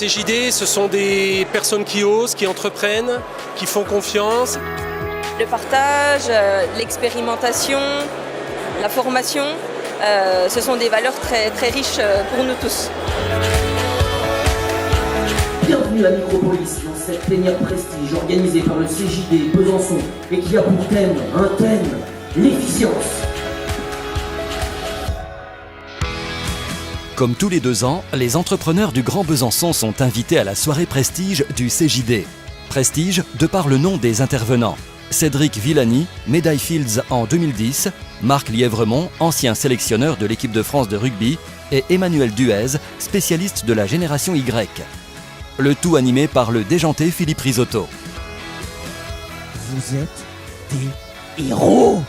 CJD, ce sont des personnes qui osent, qui entreprennent, qui font confiance. Le partage, l'expérimentation, la formation, ce sont des valeurs très, très riches pour nous tous. Bienvenue à Micropolis dans cette plénière prestige organisée par le CJD Besançon et qui a pour thème, l'efficience. Comme tous les 2 ans, les entrepreneurs du Grand Besançon sont invités à la soirée prestige du CJD. Prestige de par le nom des intervenants. Cédric Villani, médaille Fields en 2010, Marc Lièvremont, ancien sélectionneur de l'équipe de France de rugby, et Emmanuel Duez, spécialiste de la génération Y. Le tout animé par le déjanté Philippe Risotto. Vous êtes des héros!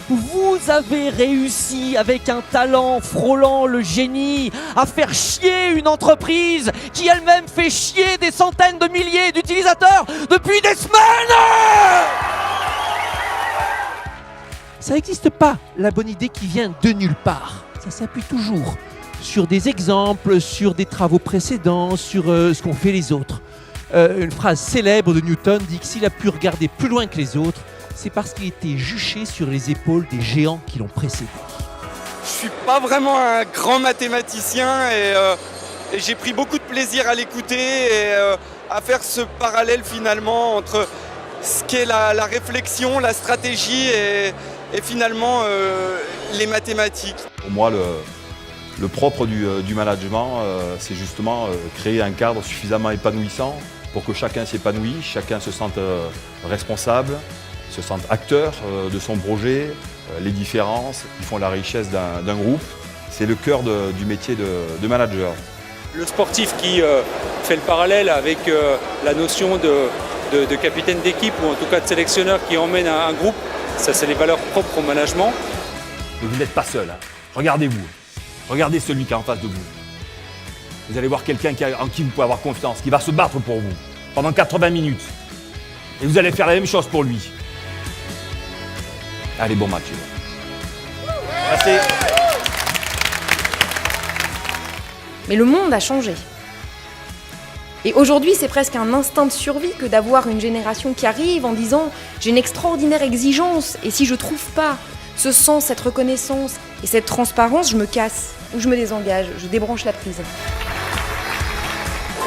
Vous avez réussi avec un talent frôlant le génie à faire chier une entreprise qui elle-même fait chier des centaines de milliers d'utilisateurs depuis des semaines! Ça n'existe pas, la bonne idée qui vient de nulle part. Ça s'appuie toujours sur des exemples, sur des travaux précédents, sur ce qu'ont fait les autres. Une phrase célèbre de Newton dit que s'il a pu regarder plus loin que les autres, c'est parce qu'il était juché sur les épaules des géants qui l'ont précédé. Je suis pas vraiment un grand mathématicien et j'ai pris beaucoup de plaisir à l'écouter et à faire ce parallèle finalement entre ce qu'est la réflexion, la stratégie et finalement les mathématiques. Pour moi, le propre du management, c'est justement créer un cadre suffisamment épanouissant pour que chacun s'épanouisse, chacun se sente responsable, se sente acteur de son projet, les différences qui font la richesse d'un groupe. C'est le cœur du métier de manager. Le sportif qui fait le parallèle avec la notion de capitaine d'équipe ou en tout cas de sélectionneur qui emmène un groupe, ça c'est les valeurs propres au management. Mais vous n'êtes pas seul, hein. Regardez-vous, regardez celui qui est en face de vous. Vous allez voir quelqu'un en qui vous pouvez avoir confiance, qui va se battre pour vous pendant 80 minutes. Et vous allez faire la même chose pour lui. Allez, bon match. Merci. Mais le monde a changé. Et aujourd'hui, c'est presque un instinct de survie que d'avoir une génération qui arrive en disant « j'ai une extraordinaire exigence et si je trouve pas ce sens, cette reconnaissance et cette transparence, je me casse ou je me désengage, je débranche la prise. »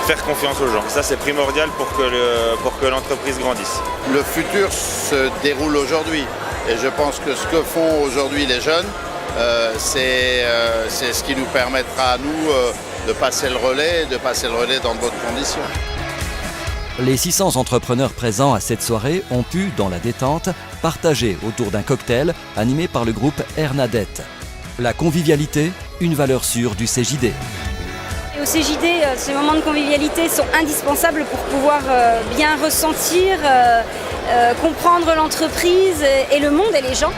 Faire confiance aux gens, ça c'est primordial pour que l'entreprise grandisse. Le futur se déroule aujourd'hui et je pense que ce que font aujourd'hui les jeunes, c'est ce qui nous permettra à nous de passer le relais dans de bonnes conditions. Les 600 entrepreneurs présents à cette soirée ont pu, dans la détente, partager autour d'un cocktail animé par le groupe Hernadette. La convivialité, une valeur sûre du CJD. Et au CJD, ces moments de convivialité sont indispensables pour pouvoir bien ressentir, comprendre l'entreprise et le monde et les gens.